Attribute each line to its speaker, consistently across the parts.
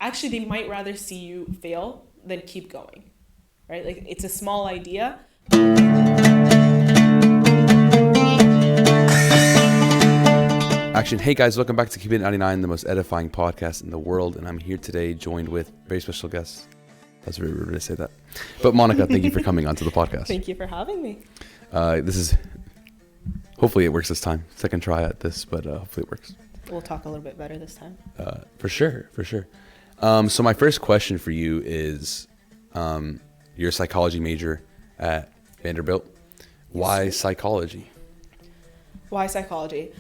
Speaker 1: actually they might rather see you fail than keep going, right? Like it's a small idea.
Speaker 2: Action. Hey guys, welcome back to Keep It 99, the most edifying podcast in the world, and I'm here today joined with very special guests. That's very rude to say that. But Monika, thank you for coming onto the podcast.
Speaker 1: Thank you for having me.
Speaker 2: Hopefully it works this time. Second try at this, but hopefully it works.
Speaker 1: We'll talk a little bit better this time.
Speaker 2: For sure. So my first question for you is, you're a psychology major at Vanderbilt. Why psychology?
Speaker 1: Why psychology?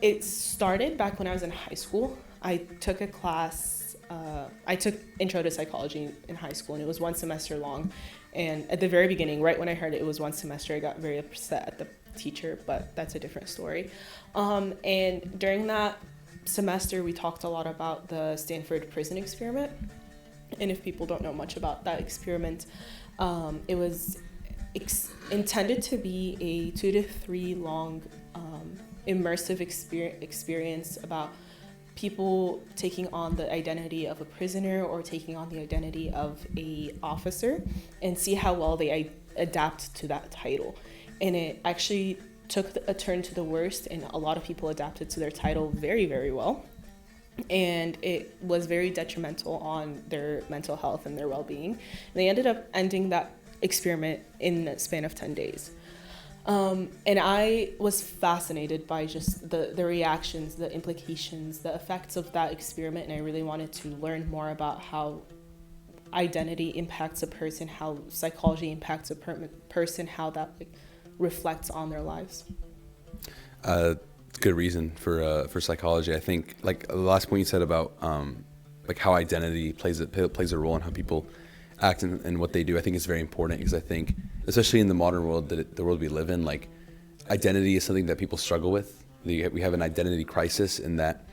Speaker 1: It started back when I was in high school. I took a class, I took Intro to Psychology in high school, and it was 1 semester long. And at the very beginning, right when I heard it was 1 semester, I got very upset at the teacher, but that's a different story. And during that semester, we talked a lot about the Stanford prison experiment. And if people don't know much about that experiment, it was intended to be a 2 to 3 long immersive experience about people taking on the identity of a prisoner or taking on the identity of a officer and see how well they adapt to that title. And it actually took a turn to the worst, and a lot of people adapted to their title very, very well. And it was very detrimental on their mental health and their well-being. And they ended up ending that experiment in the span of 10 days. And I was fascinated by just the reactions, the implications, the effects of that experiment. And I really wanted to learn more about how identity impacts a person, how psychology impacts a person, how that reflects on their lives.
Speaker 2: Good reason for psychology. I think like the last point you said about like how identity plays a role in how people act and what they do. I think it's very important because I think, especially in the modern world, the world we live in, like identity is something that people struggle with. We have an identity crisis, in that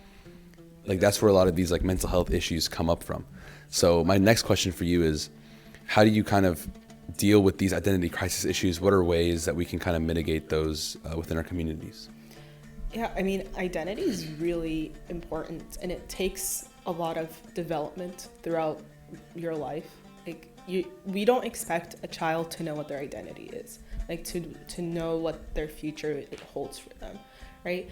Speaker 2: like that's where a lot of these like mental health issues come up from. So my next question for you is, how do you kind of deal with these identity crisis issues? What are ways that we can kind of mitigate those within our communities?
Speaker 1: Yeah, I mean, identity is really important, and it takes a lot of development throughout your life. Like we don't expect a child to know what their identity is, like to know what their future it holds for them, right?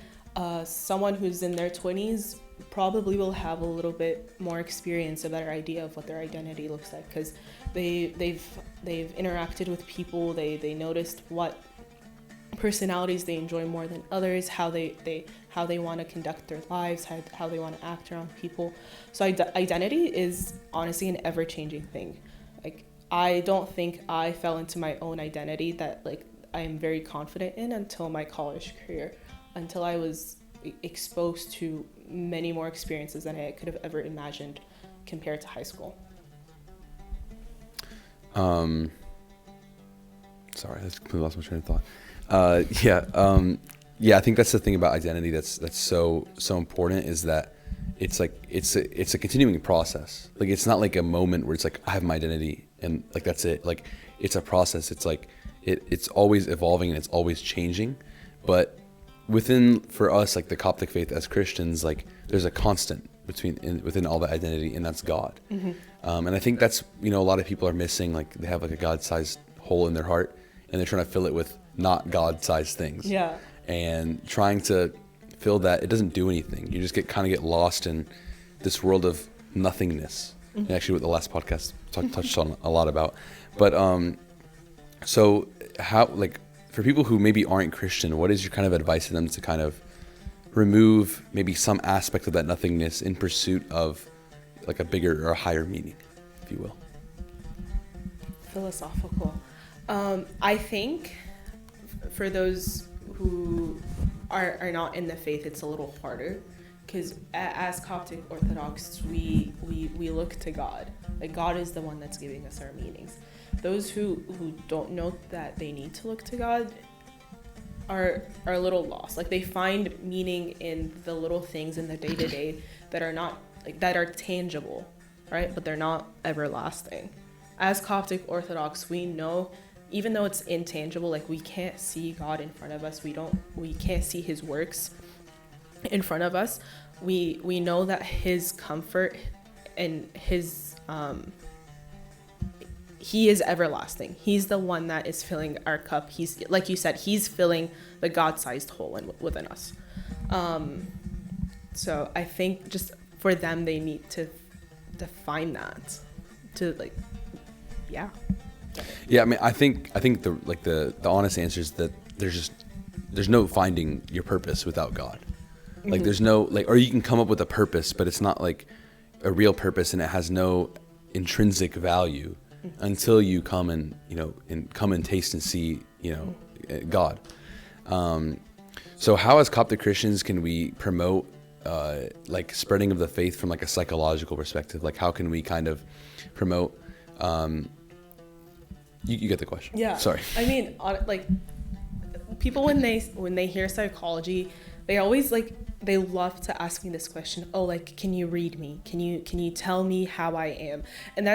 Speaker 1: Someone who's in their 20s probably will have a little bit more experience, a better idea of what their identity looks like, because they've interacted with people, they noticed what personalities they enjoy more than others, how they want to conduct their lives, how they want to act around people. So identity is honestly an ever-changing thing. Like I don't think I fell into my own identity that like I am very confident in until my college career, until I was exposed to many more experiences than I could have ever imagined compared to high school.
Speaker 2: Sorry, I completely lost my train of thought. I think that's the thing about identity that's so important, is that it's a continuing process. Like it's not like a moment where it's like I have my identity and like that's it. Like it's a process. It's like it's always evolving and it's always changing. But for us, like the Coptic faith as Christians, like there's a constant within all that identity, and that's God. Mm-hmm. And I think that's a lot of people are missing. Like they have like a God-sized hole in their heart, and they're trying to fill it with not God-sized things.
Speaker 1: Yeah.
Speaker 2: And trying to fill that, it doesn't do anything. You just get lost in this world of nothingness. Mm-hmm. And actually, what the last podcast touched on a lot about. But so how, like, for people who maybe aren't Christian, what is your kind of advice to them to kind of remove maybe some aspect of that nothingness in pursuit of like a bigger or a higher meaning, if you will?
Speaker 1: Philosophical. I think for those who are not in the faith, it's a little harder, because as Coptic Orthodox, we look to God. Like God is the one that's giving us our meanings. Those who don't know that they need to look to God are a little lost. Like they find meaning in the little things in the day-to-day that are not like that are tangible, right? But they're not everlasting. As Coptic Orthodox, we know, even though it's intangible, like we can't see God in front of us, we can't see his works in front of us, we know that his comfort and his he is everlasting. He's the one that is filling our cup. He's, like you said, he's filling the God-sized hole within us. So I think just for them, they need to define that, to like, yeah.
Speaker 2: Yeah, I mean, I think the honest answer is that there's no finding your purpose without God. Like there's no, like, or you can come up with a purpose, but it's not like a real purpose, and it has no intrinsic value until you come and taste and see, God. So how, as Coptic Christians, can we promote like spreading of the faith from like a psychological perspective? Like how can we kind of promote, you get the question.
Speaker 1: Yeah.
Speaker 2: Sorry.
Speaker 1: I mean, like people, when they hear psychology, they always they love to ask me this question. Oh, like, can you read me? Can you tell me how I am? And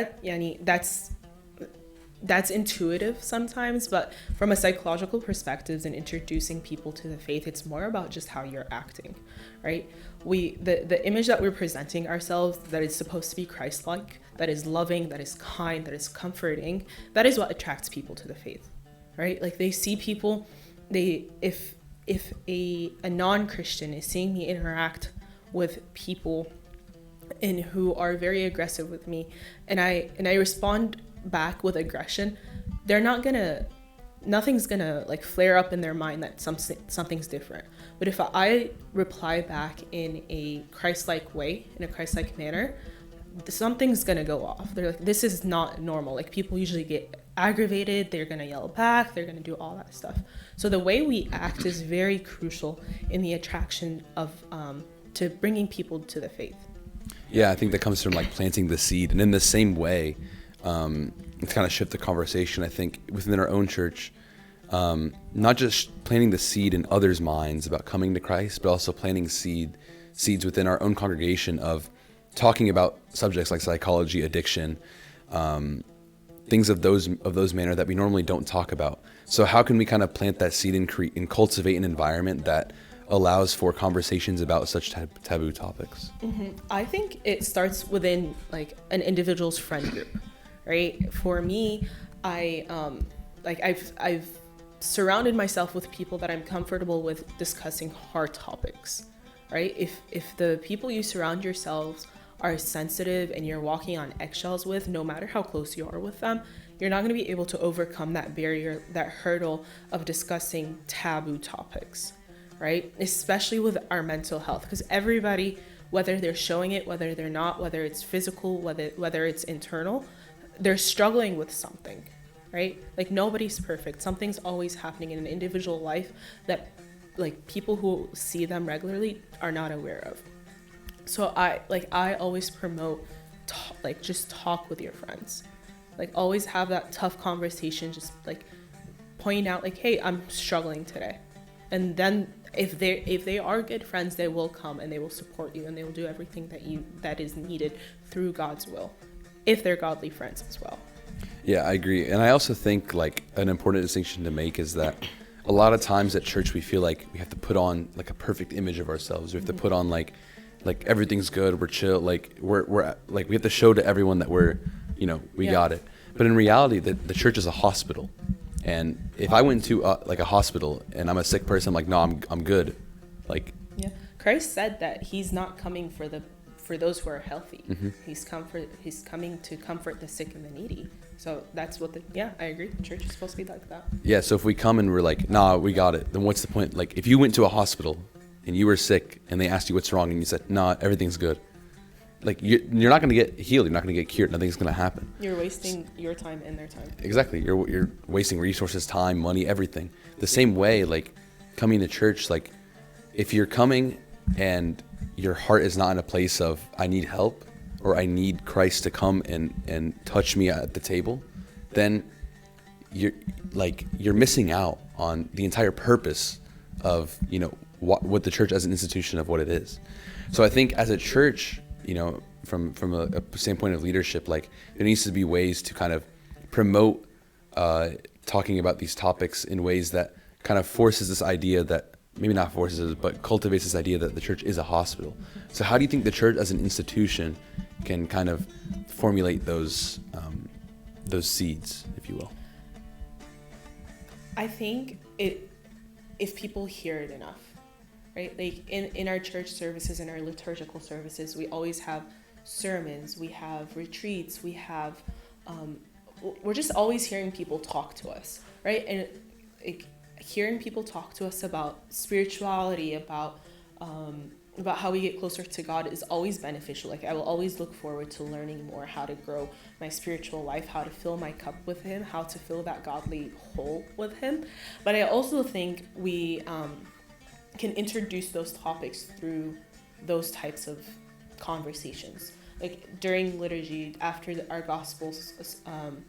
Speaker 1: that's intuitive sometimes, but from a psychological perspective and introducing people to the faith, it's more about just how you're acting, right? The image that we're presenting ourselves, that is supposed to be Christ-like, that is loving, that is kind, that is comforting, that is what attracts people to the faith, right? Like they see people, if a non-Christian is seeing me interact with people and who are very aggressive with me, and I respond back with aggression, nothing's gonna like flare up in their mind that something's different. But if I reply back in a Christ-like way, in a Christ-like manner, something's gonna go off. They're like, this is not normal. Like people usually get aggravated, they're gonna yell back, they're gonna do all that stuff. So the way we act is very crucial in the attraction of to bringing people to the faith.
Speaker 2: Yeah, I think that comes from like planting the seed, and in the same way, to kind of shift the conversation, I think within our own church, not just planting the seed in others' minds about coming to Christ, but also planting seeds within our own congregation of talking about subjects like psychology, addiction, things of those manner that we normally don't talk about. So how can we kind of plant that seed and cultivate an environment that allows for conversations about such taboo topics?
Speaker 1: I think it starts within like an individual's friend group, right? For me, I've surrounded myself with people that I'm comfortable with discussing hard topics, right? If the people you surround yourselves are sensitive and you're walking on eggshells with, no matter how close you are with them, you're not going to be able to overcome that barrier, that hurdle of discussing taboo topics, right? Especially with our mental health, because everybody, whether they're showing it, whether they're not, whether it's physical, whether it's internal, they're struggling with something, right? Like nobody's perfect. Something's always happening in an individual life that like people who see them regularly are not aware of. So I always promote just talk with your friends. Like always have that tough conversation, just like point out like, hey, I'm struggling today. And then if they are good friends, they will come and they will support you and they will do everything that is needed through God's will, if they're godly friends as well.
Speaker 2: Yeah, I agree. And I also think like an important distinction to make is that a lot of times at church we feel like we have to put on like a perfect image of ourselves. We have to put on like everything's good, we're chill, like we're like we have to show to everyone that we're, we got it. But in reality, the church is a hospital. And if I went to like a hospital and I'm a sick person, I'm like, no, I'm good. Like,
Speaker 1: yeah, Christ said that he's not coming for those who are healthy. He's coming to comfort the sick and the needy. So that's what I agree. The church is supposed to be like that. Yeah.
Speaker 2: So if we come and we're like, nah, we got it, then what's the point? Like if you went to a hospital and you were sick and they asked you what's wrong and you said, nah, everything's good. Like you're not going to get healed. You're not going to get cured. Nothing's going to happen.
Speaker 1: You're wasting your time and their time.
Speaker 2: Exactly. You're wasting resources, time, money, everything. The same way, like coming to church, like if you're coming and your heart is not in a place of I need help or I need Christ to come and touch me at the table, then you're missing out on the entire purpose of what the church as an institution of what it is. So I think as a church, from a standpoint of leadership, like there needs to be ways to kind of promote talking about these topics in ways that kind of forces this idea that maybe not forces, but cultivates this idea that the church is a hospital. So how do you think the church as an institution can kind of formulate those seeds, if you will?
Speaker 1: I think if people hear it enough, right? Like in our church services, in our liturgical services, we always have sermons, we have retreats, we have, we're just always hearing people talk to us, right? And like, hearing people talk to us about spirituality, about how we get closer to God is always beneficial. Like I will always look forward to learning more how to grow my spiritual life, how to fill my cup with Him, how to fill that godly hole with Him. But I also think we can introduce those topics through those types of conversations. Like during liturgy, after our gospels,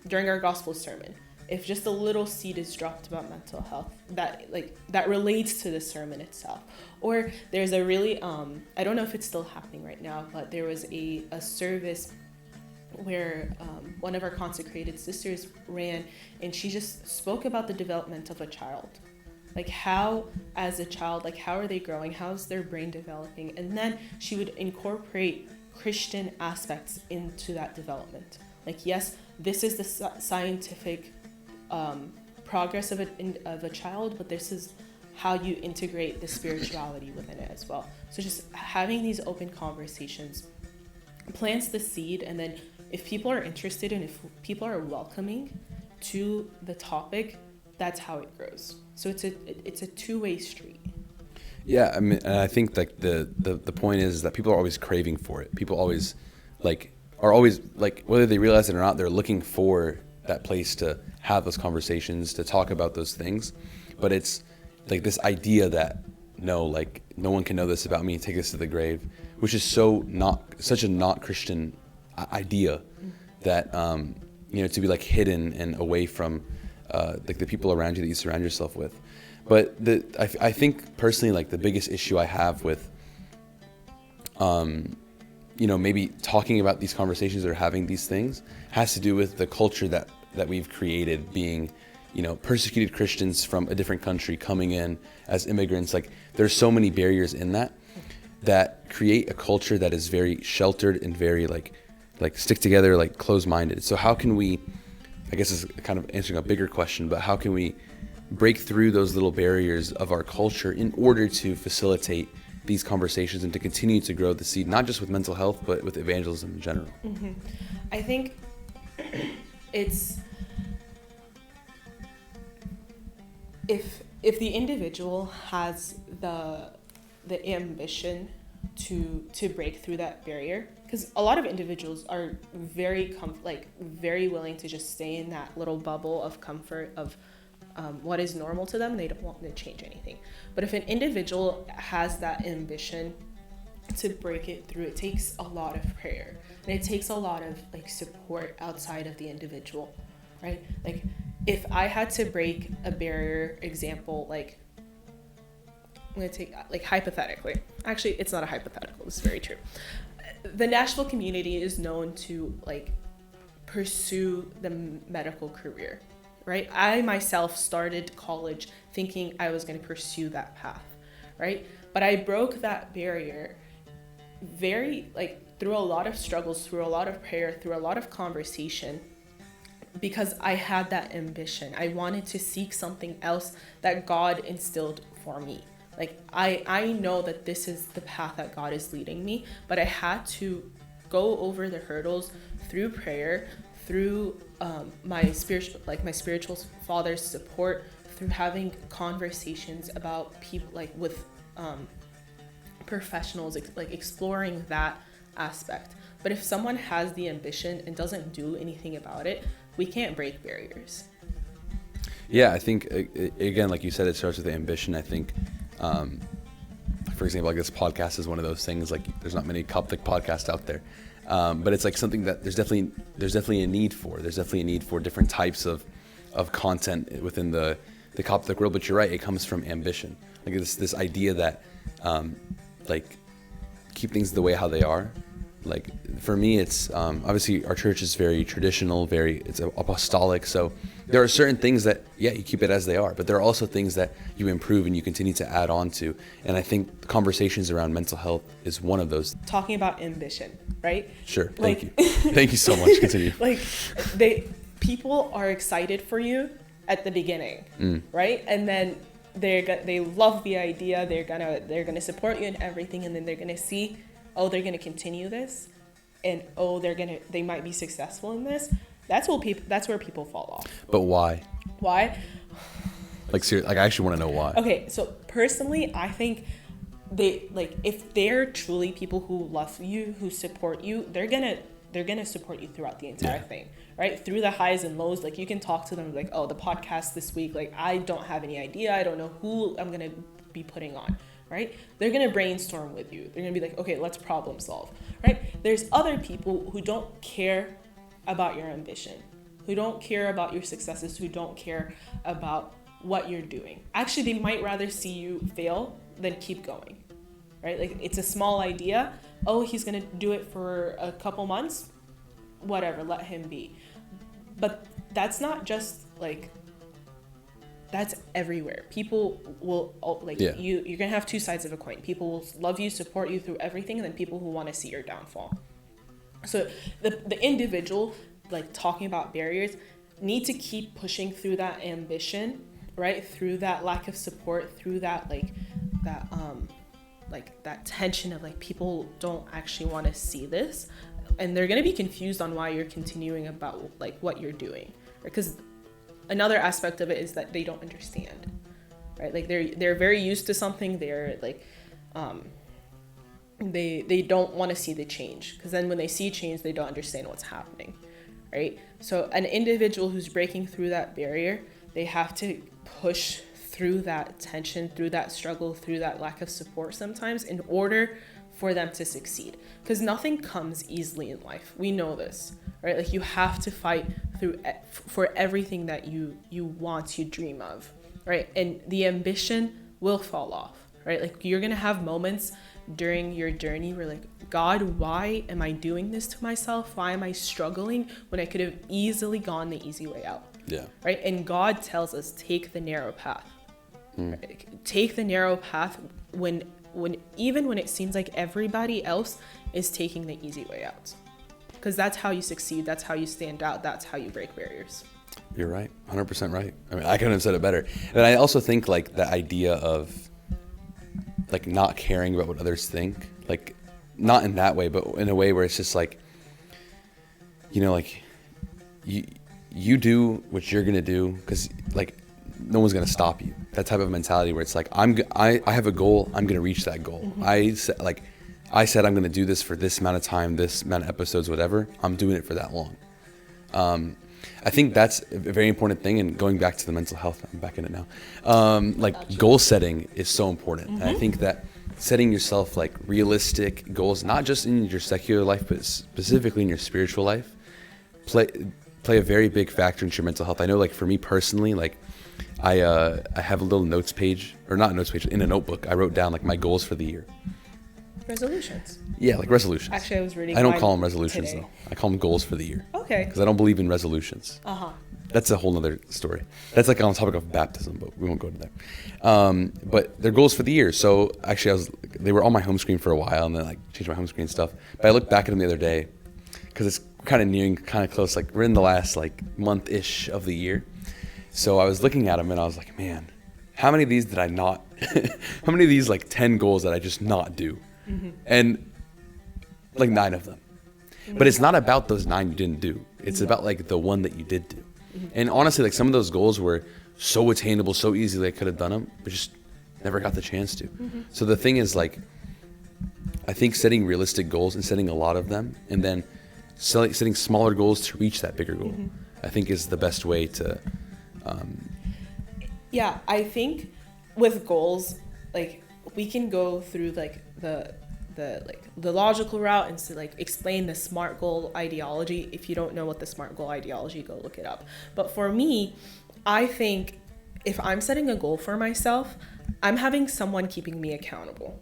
Speaker 1: during our gospel sermon, if just a little seed is dropped about mental health that relates to the sermon itself. Or there's a really, I don't know if it's still happening right now, but there was a service where one of our consecrated sisters ran, and she just spoke about the development of a child. Like how, as a child, like how are they growing? How's their brain developing? And then she would incorporate Christian aspects into that development. Like, yes, this is the scientific progress of a child, but this is how you integrate the spirituality within it as well. So just having these open conversations plants the seed, and then if people are interested and if people are welcoming to the topic, that's how it grows. So it's a two-way street.
Speaker 2: Yeah, I mean, and I think like the point is that people are always craving for it. People always are always whether they realize it or not, they're looking for that place to have those conversations, to talk about those things. But it's like this idea that no one can know this about me, take this to the grave, which is such a not Christian idea, that to be like hidden and away from like the people around you that you surround yourself with. But I think personally, like the biggest issue I have with maybe talking about these conversations or having these things has to do with the culture that we've created, being persecuted Christians from a different country coming in as immigrants. Like there's so many barriers in that create a culture that is very sheltered and very like stick together, like closed-minded. So how can we, I guess is kind of answering a bigger question, but how can we break through those little barriers of our culture in order to facilitate these conversations and to continue to grow the seed, not just with mental health, but with evangelism in general?
Speaker 1: Mm-hmm. I think it's if the individual has the ambition to break through that barrier, because a lot of individuals are very willing to just stay in that little bubble of comfort of what is normal to them. They don't want to change anything. But if an individual has that ambition to break it through, it takes a lot of prayer, and it takes a lot of support outside of the individual, right? Like if I had to break a barrier, example, I'm going to take hypothetically, actually it's not a hypothetical, it's very true. The Nashville community is known to pursue the medical career, right? I myself started college thinking I was going to pursue that path, right? But I broke that barrier through a lot of struggles, through a lot of prayer, through a lot of conversation, because I had that ambition. I wanted to seek something else that God instilled for me. I know that this is the path that God is leading me, but I had to go over the hurdles through prayer, through my spiritual father's support, through having conversations about people with professionals, exploring that aspect. But if someone has the ambition and doesn't do anything about it, we can't break barriers.
Speaker 2: Yeah, I think again, like you said, it starts with the ambition. I think, for example, this podcast is one of those things. There's not many Coptic podcasts out there, but it's something that there's definitely a need for. There's definitely a need for different types of content within the Coptic world. But you're right, it comes from ambition. This idea that keep things the way how they are, Like for me, it's obviously our church is very traditional, it's apostolic. So there are certain things that, yeah, you keep it as they are, but there are also things that you improve and you continue to add on to. And I think conversations around mental health is one of those.
Speaker 1: Talking about ambition, right?
Speaker 2: Sure. Thank you. Thank you so much. Continue.
Speaker 1: Like people are excited for you at the beginning, right? And then they love the idea. They're gonna support you in everything, and then they're gonna see, oh, they're gonna continue this, and oh, they might be successful in this. That's where people fall off.
Speaker 2: But why?
Speaker 1: Why?
Speaker 2: Like seriously, like I actually want to know why.
Speaker 1: Okay, so personally, I think if they're truly people who love you, who support you, they're gonna support you throughout the entire thing, right? Through the highs and lows. Like you can talk to them like, oh, the podcast this week, like I don't have any idea. I don't know who I'm gonna be putting on, right? They're gonna brainstorm with you. They're gonna be like, okay, let's problem solve, right? There's other people who don't care about your ambition, who don't care about your successes, who don't care about what you're doing. Actually, they might rather see you fail than keep going, right? Like it's a small idea. Oh, he's gonna do it for a couple months, whatever, let him be. But that's not just like, that's everywhere. People will you're gonna have two sides of a coin. People will love you, support you through everything, and then people who want to see your downfall. So the individual, like talking about barriers, need to keep pushing through that ambition, right? Through that lack of support, through that that tension of like people don't actually want to see this, and they're gonna be confused on why you're continuing about like what you're doing, because another aspect of it is that they don't understand, right? Like they're very used to something. They're like they don't want to see the change, because then when they see change, they don't understand what's happening, right? So an individual who's breaking through that barrier, they have to push through that tension, through that struggle, through that lack of support sometimes in order for them to succeed, because nothing comes easily in life. We know this, right? Like you have to fight through for everything that you want, you dream of, right? And the ambition will fall off, right? Like you're gonna have moments during your journey where like, God, why am I doing this to myself? Why am I struggling when I could have easily gone the easy way out?
Speaker 2: Yeah.
Speaker 1: Right? And God tells us, take the narrow path. Right? Take the narrow path when even when it seems like everybody else is taking the easy way out. Because that's how you succeed. That's how you stand out. That's how you break barriers.
Speaker 2: You're right. 100% right. I mean, I couldn't have said it better. And I also think like the idea of like not caring about what others think, like not in that way, but in a way where it's just like, you know, like you do what you're going to do, because like no one's going to stop you. That type of mentality where it's like, I have a goal. I'm going to reach that goal. Mm-hmm. I said I'm going to do this for this amount of time, this amount of episodes, whatever. I'm doing it for that long. I think that's a very important thing. And going back to the mental health, I'm back in it now. Like goal setting is so important. Mm-hmm. And I think that setting yourself like realistic goals, not just in your secular life, but specifically in your spiritual life, play a very big factor into your mental health. I know, like for me personally, like I have a little notes page, or not notes page, in a notebook. I wrote down like my goals for the year.
Speaker 1: Resolutions.
Speaker 2: Yeah, like resolutions.
Speaker 1: Actually, I was reading.
Speaker 2: I don't call them resolutions
Speaker 1: today.
Speaker 2: though. I call them goals for the year.
Speaker 1: Okay.
Speaker 2: Because I don't believe in resolutions. That's a whole nother story. That's like on the topic of baptism, but we won't go to there. But they're goals for the year. So actually, they were on my home screen for a while, and then like changed my home screen and stuff. But I looked back at them the other day, because it's kind of nearing, kind of close. Like we're in the last like month-ish of the year. So I was looking at them and I was like, man, how many of these did I not? How many of these like 10 goals did I just not do? Mm-hmm. And like 9 of them. But it's not about those 9 you didn't do. It's about like the one that you did do. Mm-hmm. And honestly, like some of those goals were so attainable, so easily I could have done them, but just never got the chance to. Mm-hmm. So the thing is, like, I think setting realistic goals and setting a lot of them, and then setting smaller goals to reach that bigger goal, I think is the best way to.
Speaker 1: Yeah, I think with goals, like we can go through like the logical route and to like explain the SMART goal ideology. If you don't know what the SMART goal ideology, go look it up. But for me, I think if I'm setting a goal for myself, I'm having someone keeping me accountable,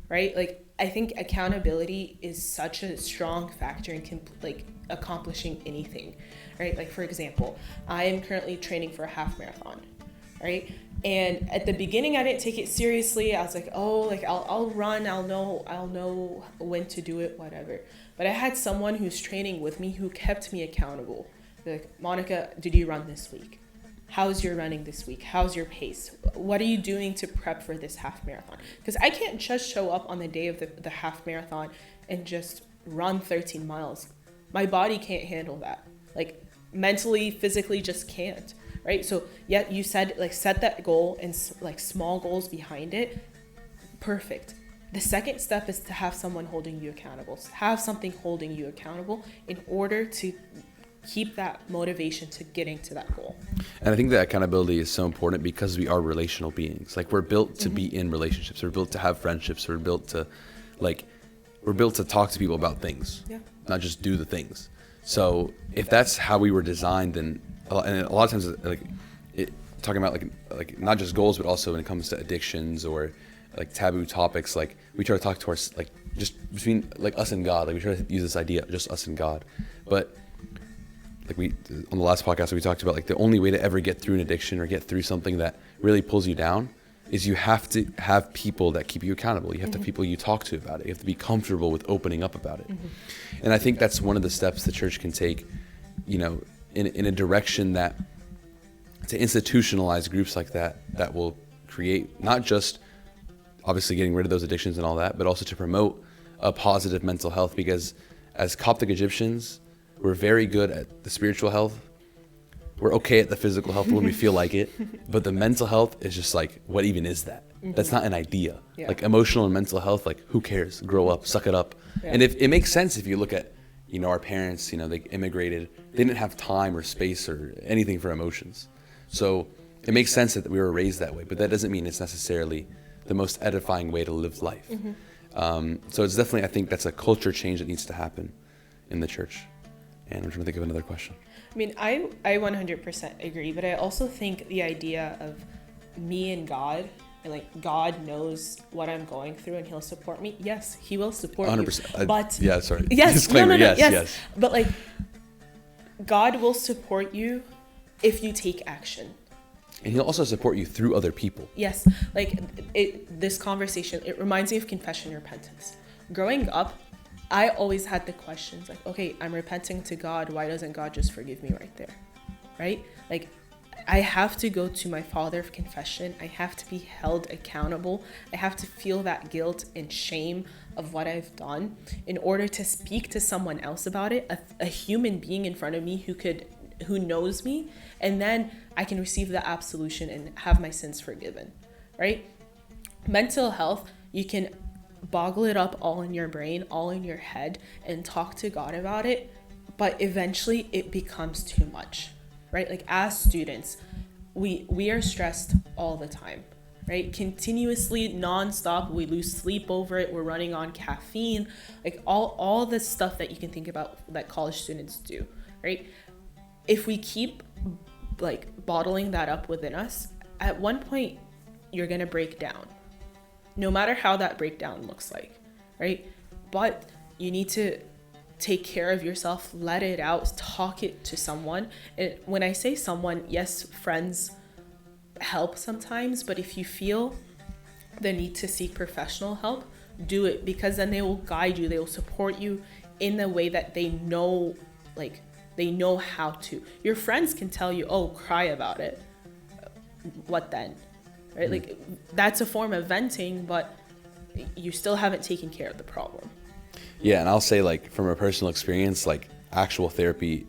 Speaker 1: right? Like I think accountability is such a strong factor in like accomplishing anything, right? Like for example, I am currently training for a half marathon, right? And at the beginning, I didn't take it seriously. I was like, oh, like I'll run. I'll know when to do it, whatever. But I had someone who's training with me who kept me accountable. They're like, Monika, did you run this week? How's your running this week? How's your pace? What are you doing to prep for this half marathon? Because I can't just show up on the day of the half marathon and just run 13 miles. My body can't handle that. Like mentally, physically, just can't. Right? So yeah, you said like set that goal and like small goals behind it. Perfect. The second step is to have someone holding you accountable. Have something holding you accountable in order to keep that motivation to getting to that goal. And
Speaker 2: I think that accountability is so important because we are relational beings. Like we're built to be in relationships. We're built to have friendships. We're built to talk to people about things, not just do the things. So if that's how we were designed, then and a lot of times talking about like not just goals, but also when it comes to addictions or like taboo topics, like we try to talk to our like just between like us and God. Like we try to use this idea just us and God, but like we on the last podcast we talked about like the only way to ever get through an addiction or get through something that really pulls you down is you have to have people that keep you accountable. You have to have people you talk to about it. You have to be comfortable with opening up about it. And I think that's one of the steps the church can take, you know, in a direction that to institutionalize groups like that will create not just obviously getting rid of those addictions and all that, but also to promote a positive mental health, because as Coptic Egyptians, we're very good at the spiritual health. We're okay at the physical health when we feel like it, but the mental health is just like, what even is that? That's not an idea. Like emotional and mental health, like who cares? Grow up, suck it up. And if it makes sense if you look at, you know, our parents, you know, they immigrated, they didn't have time or space or anything for emotions. So it makes sense that we were raised that way, but that doesn't mean it's necessarily the most edifying way to live life. So it's definitely, I think that's a culture change that needs to happen in the church. And I'm trying to think of another question.
Speaker 1: I mean, I 100% agree, but I also think the idea of me and God, and like God knows what I'm going through and he'll support me. Yes, he will support 100%. You. But
Speaker 2: yeah, sorry.
Speaker 1: Yes,
Speaker 2: disclaimer,
Speaker 1: no,
Speaker 2: yes.
Speaker 1: But like God will support you if you take action.
Speaker 2: And he'll also support you through other people.
Speaker 1: Yes, like this conversation, it reminds me of confession and repentance. Growing up, I always had the questions like, okay, I'm repenting to God. Why doesn't God just forgive me right there? Right? Like, I have to go to my father of confession. I have to be held accountable. I have to feel that guilt and shame of what I've done in order to speak to someone else about it, a human being in front of me who knows me, and then I can receive the absolution and have my sins forgiven, right? Mental health, you can boggle it up all in your brain, all in your head, and talk to God about it, but eventually it becomes too much, right? Like as students, we are stressed all the time, right? Continuously, nonstop. We lose sleep over it. We're running on caffeine, like all the stuff that you can think about that college students do, right? If we keep like bottling that up within us, at one point you're gonna break down, no matter how that breakdown looks like, right? But you need to take care of yourself, let it out, talk it to someone. And when I say someone, yes, friends help sometimes, but if you feel the need to seek professional help, do it, because then they will guide you, they will support you in the way that they know, like they know how to. Your friends can tell you, oh, cry about it. What then? Right? Like that's a form of venting, but you still haven't taken care of the problem.
Speaker 2: Yeah, and I'll say like from a personal experience, like actual therapy,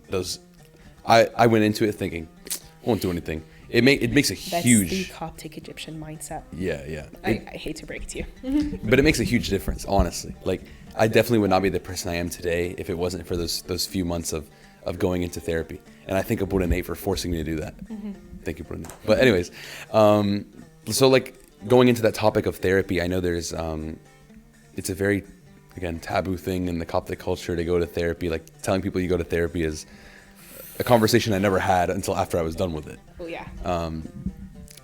Speaker 2: I went into it thinking, won't do anything. It makes a huge.
Speaker 1: That's the Coptic Egyptian mindset.
Speaker 2: Yeah.
Speaker 1: I hate to break it to you.
Speaker 2: But it makes a huge difference, honestly. Like I definitely would not be the person I am today if it wasn't for those few months of going into therapy. And I think of Nate for forcing me to do that. Thank you, Nate. But anyways, so like going into that topic of therapy, I know there's it's a very, again, taboo thing in the Coptic culture to go to therapy. Like telling people you go to therapy is a conversation I never had until after I was done with it.
Speaker 1: Oh yeah.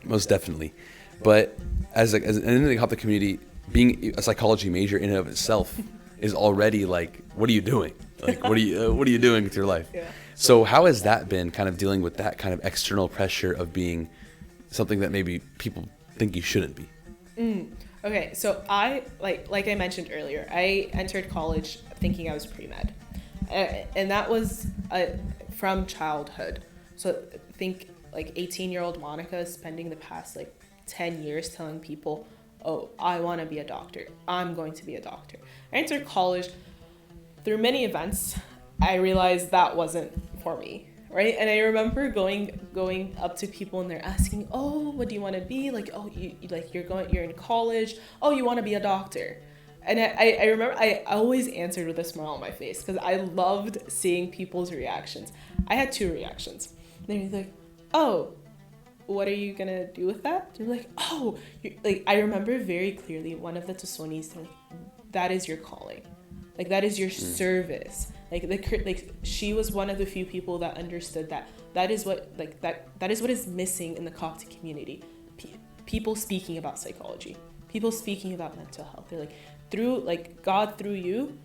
Speaker 2: Most definitely. But as in the Coptic community, being a psychology major in and of itself is already like, what are you doing? Like, what are you doing with your life?
Speaker 1: Yeah.
Speaker 2: So how has that been, kind of dealing with that kind of external pressure of being something that maybe people think you shouldn't be?
Speaker 1: Okay, so I, like I mentioned earlier, I entered college thinking I was pre-med. And that was from childhood. So think like 18-year-old Monika is spending the past like 10 years telling people, oh, I want to be a doctor. I'm going to be a doctor. I entered college through many events. I realized that wasn't for me, right? And I remember going up to people and they're asking, oh, what do you want to be? Like, oh, you're in college. Oh, you want to be a doctor. And I remember I always answered with a smile on my face because I loved seeing people's reactions. I had two reactions. They were like, oh, what are you gonna do with that? They're like, oh, like I remember very clearly one of the Tusonis, like, that is your calling. Like that is your service. Like she was one of the few people that understood that is what is missing in the Coptic community. People speaking about psychology, people speaking about mental health. They're like, God through you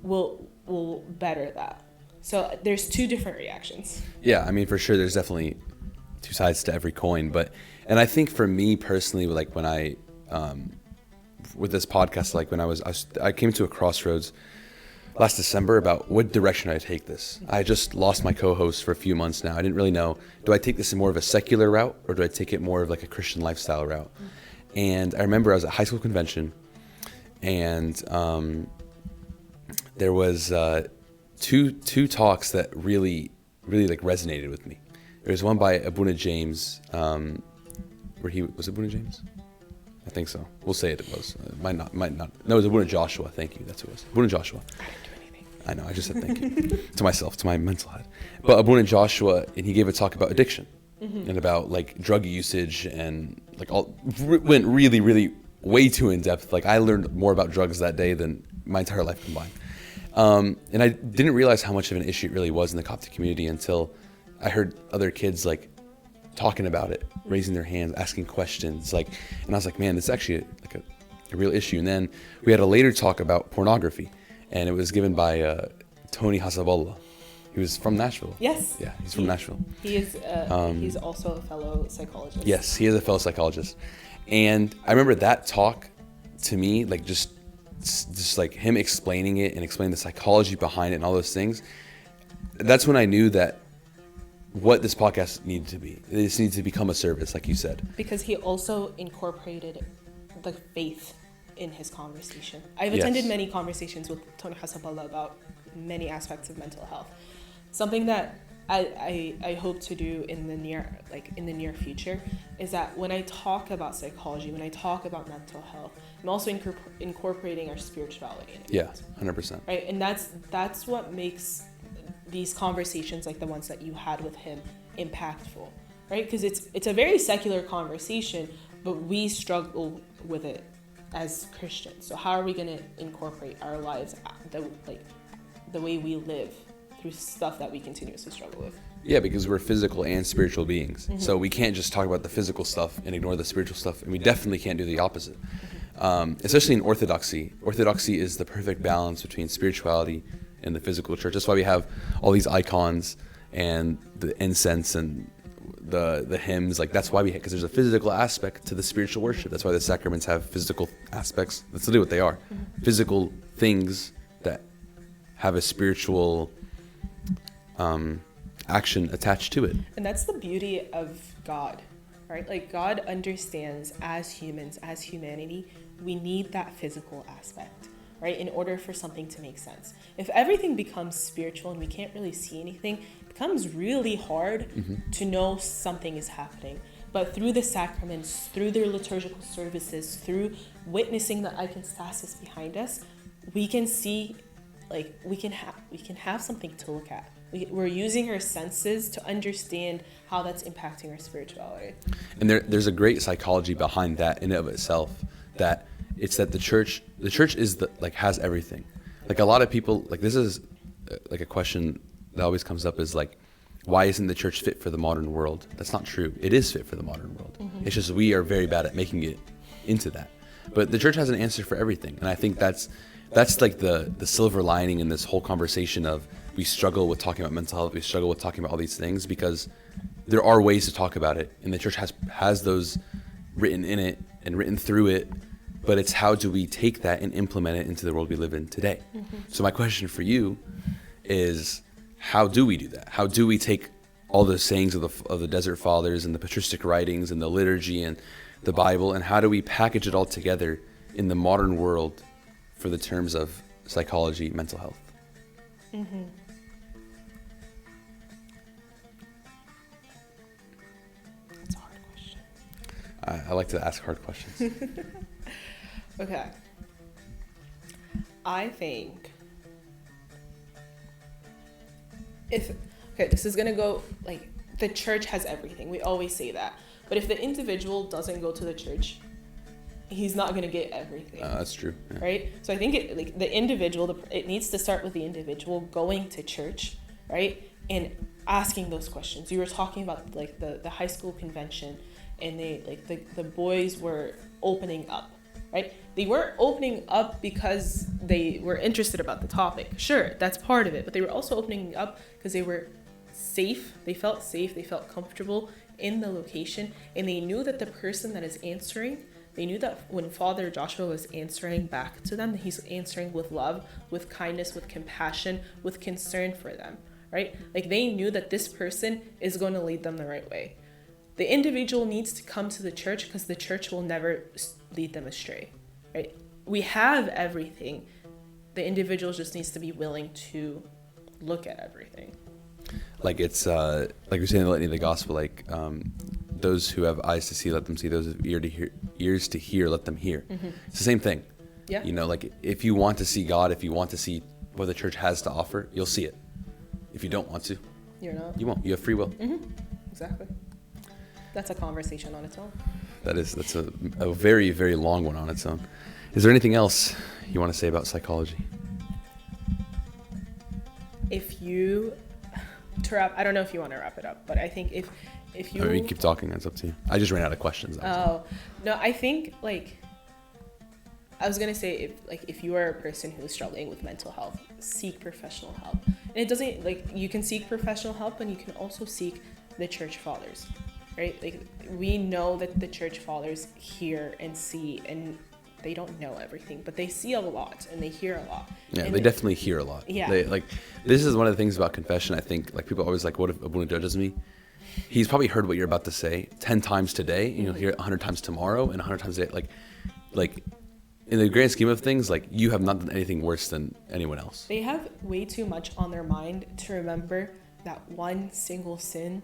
Speaker 1: will better that. So there's two different reactions.
Speaker 2: Yeah, I mean, for sure, there's definitely two sides to every coin. And I think for me personally, like when I, with this podcast, like when I came to a crossroads last December about what direction I take this. I just lost my co-host for a few months now. I didn't really know, do I take this in more of a secular route or do I take it more of like a Christian lifestyle route? And I remember I was at high school convention and there was two talks that really like resonated with me. There was one by Abuna James, was it Abuna James? I think so. We'll say it was. Might not. No, it was Abuna Joshua. Thank you. That's who it was. Abuna Joshua.
Speaker 1: I didn't do anything.
Speaker 2: I know. I just said thank you to myself, to my mental head. But Abuna Joshua, and he gave a talk about addiction and about like drug usage and like went really way too in depth. Like I learned more about drugs that day than my entire life combined. And I didn't realize how much of an issue it really was in the Coptic community until I heard other kids like talking about it, raising their hands, asking questions, like, and I was like, man, this is actually like a real issue. And then we had a later talk about pornography, and it was given by Tony Hasaballah. He was from Nashville.
Speaker 1: Yes.
Speaker 2: Yeah, he's from Nashville.
Speaker 1: He is. He's also a fellow psychologist.
Speaker 2: Yes, he is a fellow psychologist. And I remember that talk to me, like just like him explaining it and explaining the psychology behind it and all those things. That's when I knew that what this podcast needed to be. This needs to become a service, like you said.
Speaker 1: Because he also incorporated the faith in his conversation. I've attended many conversations with Tony Hasaballah about many aspects of mental health. Something that I hope to do in the near future is that when I talk about psychology, when I talk about mental health, I'm also incorporating our spirituality in it.
Speaker 2: Yeah, 100%.
Speaker 1: Right, and that's what makes these conversations like the ones that you had with him impactful, right? Because it's a very secular conversation, but we struggle with it as Christians. So how are we going to incorporate our lives, the way we live, through stuff that we continuously struggle with?
Speaker 2: Yeah, because we're physical and spiritual beings. Mm-hmm. So we can't just talk about the physical stuff and ignore the spiritual stuff, and we definitely can't do the opposite. Especially in Orthodoxy. Orthodoxy is the perfect balance between spirituality and the physical church. That's why we have all these icons and the incense and the hymns. Like that's why because there's a physical aspect to the spiritual worship. That's why the sacraments have physical aspects. That's literally what they are. Physical things that have a spiritual action attached to it.
Speaker 1: And that's the beauty of God, right? Like God understands as humans, as humanity, we need that physical aspect, right? In order for something to make sense. If everything becomes spiritual and we can't really see anything, it becomes really hard to know something is happening. But through the sacraments, through their liturgical services, through witnessing the iconostasis behind us, we can see, like we can have something to look at. We're using our senses to understand how that's impacting our spirituality. And
Speaker 2: there's a great psychology behind that in and of itself. That it's that the church is has everything. Like a lot of people, like this is like a question that always comes up is like, why isn't the church fit for the modern world? That's not true. It is fit for the modern world. It's just we are very bad at making it into that. But the church has an answer for everything. And I think that's like the silver lining in this whole conversation of we struggle with talking about mental health, we struggle with talking about all these things because there are ways to talk about it. And the church has those written in it and written through it. But it's how do we take that and implement it into the world we live in today? Mm-hmm. So my question for you is, how do we do that? How do we take all the sayings of the Desert Fathers and the patristic writings and the liturgy and the Bible, and how do we package it all together in the modern world for the terms of psychology, mental health?
Speaker 1: Mm-hmm. That's a hard question.
Speaker 2: I like to ask hard questions.
Speaker 1: Okay. I think this is going to go, like, the church has everything. We always say that. But if the individual doesn't go to the church, he's not going to get everything.
Speaker 2: That's true. Yeah.
Speaker 1: Right? So I think the individual, it needs to start with the individual going to church, right? And asking those questions. You were talking about, like, the high school convention, and the boys were opening up. Right? They weren't opening up because they were interested about the topic. Sure, that's part of it. But they were also opening up because they were safe. They felt safe. They felt comfortable in the location. And they knew that the person that is answering, they knew that when Father Joshua was answering back to them, he's answering with love, with kindness, with compassion, with concern for them. Right? Like, they knew that this person is going to lead them the right way. The individual needs to come to the church because the church will never lead them astray, right? We have everything. The individual just needs to be willing to look at everything.
Speaker 2: Like it's like you're saying in the litany of the gospel, like those who have eyes to see, let them see. Those who have ears to hear, let them hear. Mm-hmm. It's the same thing. Yeah. You know, like if you want to see God, if you want to see what the church has to offer, you'll see it. If you don't want to,
Speaker 1: you're not.
Speaker 2: You won't. You have free will.
Speaker 1: Mm-hmm. Exactly. That's a conversation on its own.
Speaker 2: That's a very, very long one on its own. Is there anything else you want to say about psychology?
Speaker 1: I don't know if you want to wrap it up, but I think if you...
Speaker 2: I mean, keep talking, that's up to you. I just ran out of questions.
Speaker 1: No, I think, like, I was going to say, if you are a person who is struggling with mental health, seek professional help. And it doesn't, like, you can seek professional help, and you can also seek the church fathers. Right? Like, we know that the church fathers hear and see, and they don't know everything, but they see a lot and they hear a lot.
Speaker 2: Yeah,
Speaker 1: and
Speaker 2: they definitely hear a lot.
Speaker 1: Yeah.
Speaker 2: This is one of the things about confession. I think, like, people always like, what if Abuna judges me? He's probably heard what you're about to say 10 times today, and you'll hear it 100 times tomorrow and 100 times a day. Like in the grand scheme of things, like, you have not done anything worse than anyone else.
Speaker 1: They have way too much on their mind to remember that one single sin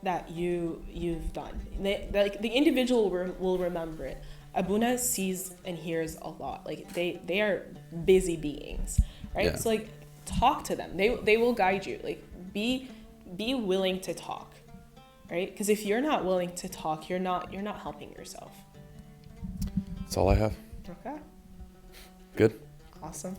Speaker 1: that you've done. The individual will remember it. Abuna sees and hears a lot. Like, they are busy beings, right? Yeah. So, like, talk to them. They will guide you. Like, be willing to talk, right? Because if you're not willing to talk, you're not helping yourself.
Speaker 2: That's all I have.
Speaker 1: Okay.
Speaker 2: Good.
Speaker 1: Awesome.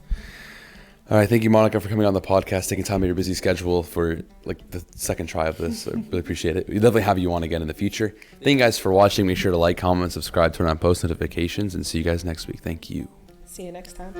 Speaker 2: All right, thank you, Monika, for coming on the podcast, taking time out of your busy schedule for, like, the second try of this. I really appreciate it. We'll definitely have you on again in the future. Thank you guys for watching. Make sure to like, comment, subscribe, turn on post notifications, and see you guys next week. Thank you.
Speaker 1: See you next time.